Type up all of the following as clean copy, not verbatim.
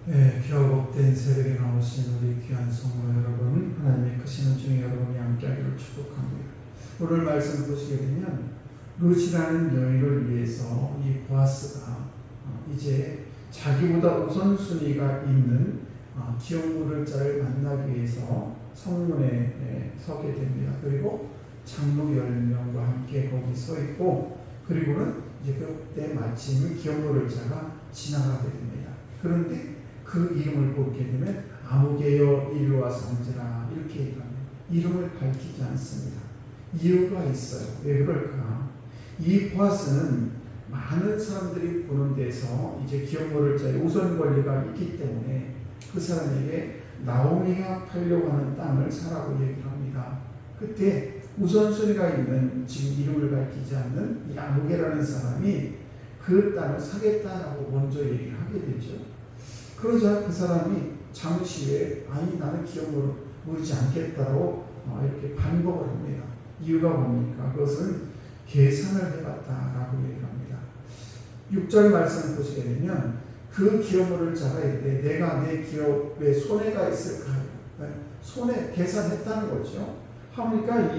네, 귀하고 복된 새벽에 나오신 우리 귀한 성도 여러분, 하나님의 크신 은총이 여러분이 함께하기를 축복합니다. 오늘 말씀 보시게 되면 룻이라는 여인을 위해서 이 보아스가 이제 자기보다 우선순위가 있는 기업물을 자를 만나기 위해서 성문에 서게 됩니다. 그리고 장로 10명과 함께 거기 서 있고, 그리고는 이제 그때 마침 기업물을 자가 지나가게 됩니다. 그런데 그 이름을 보게 되면 아무개여 이리 와서 앉으라 이렇게 얘기합니다. 이름을 밝히지 않습니다. 이유가 있어요. 왜 그럴까? 이 보아스는 많은 사람들이 보는 데서 이제 기업물을 자의 우선 권리가 있기 때문에 그 사람에게 나오미가 팔려고 하는 땅을 사라고 얘기를 합니다. 그때 우선순위가 있는 지금 이름을 밝히지 않는 이 아무개라는 사람이 그 땅을 사겠다라고 먼저 얘기를 하게 되죠. 그러자 그 사람이 잠시 후에 아니 나는 기업물을 물지 않겠다고 이렇게 반복을 합니다. 이유가 뭡니까? 그것은 계산을 해봤다라고 얘기를 합니다. 6절 말씀을 보시게 되면 그 기업물을 자가 이르되 내가 내 기업에 손해가 있을까? 손해 계산했다는 거죠. 하니까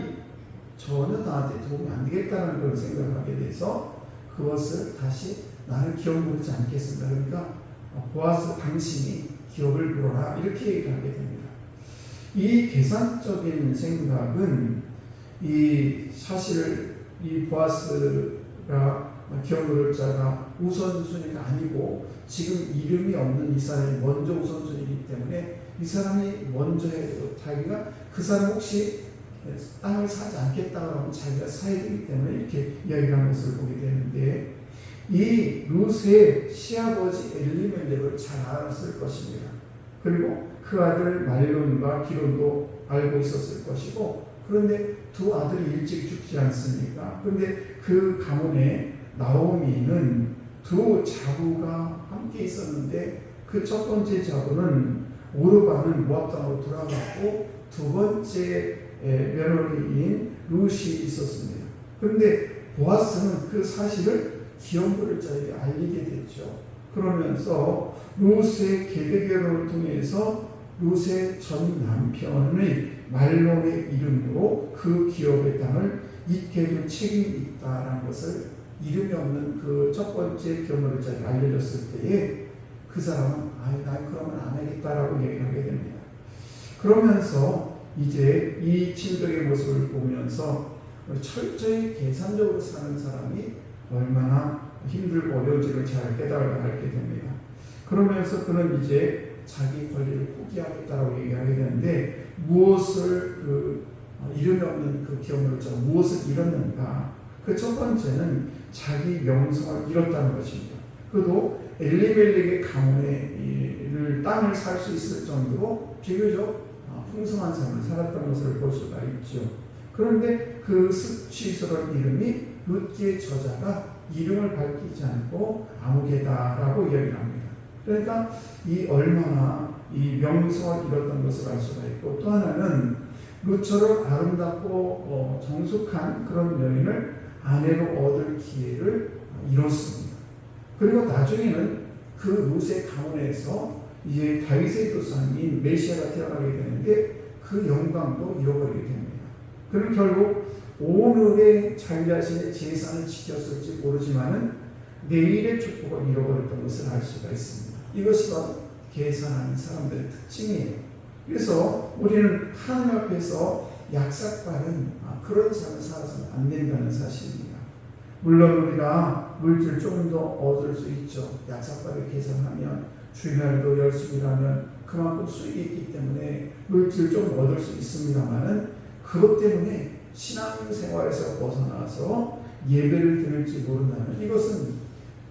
저는 나한테 도움이 안 되겠다는 걸 생각하게 돼서 그것을 다시 나는 기업 물지 않겠습니다. 그러니까 보아스 당신이 기업을 물어라 이렇게 얘기하게 됩니다. 이 계산적인 생각은 사실 이 보아스가 기업 물을 자가 우선순위가 아니고 지금 이름이 없는 이 사람이 먼저 우선순위이기 때문에 이 사람이 먼저 해도 자기가 그 사람 혹시 땅을 사지 않겠다고 하면 자기가 사야 되기 때문에 이렇게 이야기하는 것을 보게 되는데, 이 룻의 시아버지 엘리멜렉을 잘 알았을 것입니다. 그리고 그 아들 말론과 기론도 알고 있었을 것이고, 그런데 두 아들이 일찍 죽지 않습니까? 그런데 그 가문에 나오미는 두 자부가 함께 있었는데 그 첫 번째 자부는 오르바는 모압 땅으로 돌아갔고 두 번째 며느리인 룻이 있었습니다. 그런데 보아스는 그 사실을 기업물을 자에게 알리게 됐죠. 그러면서 룻의 계대결혼을 통해서 룻의 전 남편의 말론의 이름으로 그 기업의 땅을 잇게 된 책임이 있다라는 것을 이름이 없는 그 첫 번째 기업물을 자에게 알려졌을 때에 그 사람은 나 그러면 안 하겠다라고 얘기하게 됩니다. 그러면서 이제 이 친족의 모습을 보면서 철저히 계산적으로 사는 사람이 얼마나 힘들고 어려운지를 잘 깨달게 됩니다. 그러면서 그는 이제 자기 권리를 포기하겠다라고 얘기하게 되는데, 무엇을 이름이 없는 그 기업물을 무엇을 잃었는가? 그 첫 번째는 자기 명성을 잃었다는 것입니다. 그도 엘리멜렉의 가문의 땅을 살 수 있을 정도로 비교적 풍성한 삶을 살았던 것을 볼 수가 있죠. 그런데 그 수치스러운 이름이 룻기의 저자가 이름을 밝히지 않고 아무개다라고 이야기를 합니다. 그러니까 이 얼마나 이 명성을 잃었던 것을 알 수가 있고, 또 하나는 룻처럼 아름답고 정숙한 그런 여인을 아내로 얻을 기회를 잃었습니다. 그리고 나중에는 그 룻의 가문에서 이제 다윗의 조상인 메시아가 태어나게 되는데 그 영광도 잃어버리게 됩니다. 그는 결국 오늘의 자기 자신의 재산을 지켰을지 모르지만은 내일의 축복을 잃어버렸던 것을 알 수가 있습니다. 이것이 바로 계산하는 사람들의 특징이에요. 그래서 우리는 하나님 앞에서 약삭빠른 그런 삶을 살아서는 안 된다는 사실입니다. 물론 우리가 물질 조금 더 얻을 수 있죠. 약삭빠르게 계산하면 주일날도 열심히 하면 그만큼 수익이 있기 때문에 물질 좀 얻을 수 있습니다만은, 그것 때문에 신앙생활에서 벗어나서 예배를 드릴지 모른다면 이것은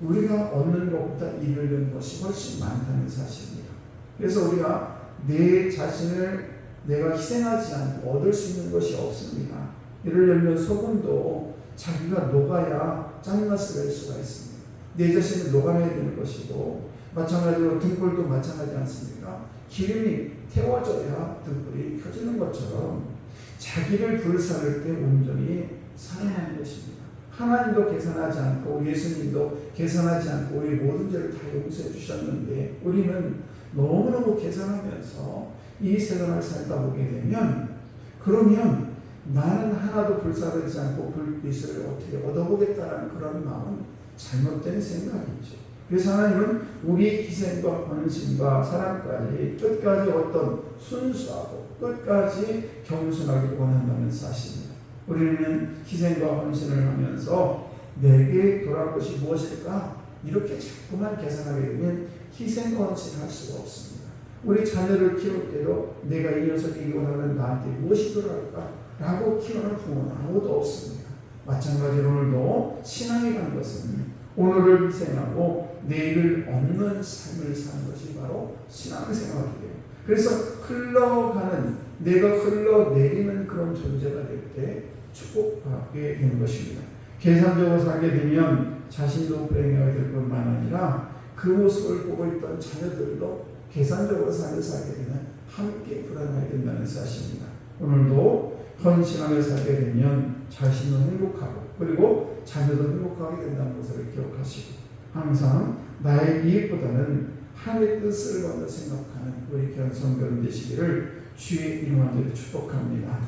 우리가 얻는 것보다 잃는 것이 훨씬 많다는 사실입니다. 그래서 우리가 내 자신을 내가 희생하지 않고 얻을 수 있는 것이 없습니다. 예를 들면 소금도 자기가 녹아야 짠맛을 낼 수가 있습니다. 내 자신을 녹아내야 되는 것이고, 마찬가지로 등불도 마찬가지 않습니까? 기름이 태워져야 등불이 켜지는 것처럼 자기를 불사를 때 온전히 사랑하는 것입니다. 하나님도 계산하지 않고 예수님도 계산하지 않고 우리 모든 죄를 다 용서해 주셨는데 우리는 너무너무 계산하면서 이 세상을 살다 보게 되면 그러면 나는 하나도 불사르지 않고 불빛을 어떻게 얻어보겠다는 그런 마음은 잘못된 생각이죠. 그래서 하나님은 우리의 희생과 헌신과 사랑까지 끝까지 어떤 순수하고 끝까지 겸손하게 원한다는 사실입니다. 우리는 희생과 헌신을 하면서 내게 돌아올 것이 무엇일까? 이렇게 자꾸만 계산하게 되면 희생과 헌신을 할 수가 없습니다. 우리 자녀를 키울 때도 내가 이 녀석이 원하는 나한테 무엇이 돌아올까? 라고 키우는 부모는 아무도 없습니다. 마찬가지로 오늘도 신앙이라는 것은 오늘을 희생하고 내일을 얻는 삶을 사는 것이 바로 신앙생활이에요. 그래서 흘러가는 내가 흘러내리는 그런 존재가 될 때 축복받게 되는 것입니다. 계산적으로 살게 되면 자신도 불행하게 될 뿐만 아니라 그 모습을 보고 있던 자녀들도 계산적으로 살게 되면 함께 불안하게 된다는 사실입니다. 오늘도 헌신하며 살게 되면 자신도 행복하고 그리고 자녀도 행복하게 된다는 것을 기억하시고 항상 나의 이익보다는 하나님의 뜻을 먼저 생각하는 우리 귀한 성도들 되시기를 주의 이름으로 축복합니다.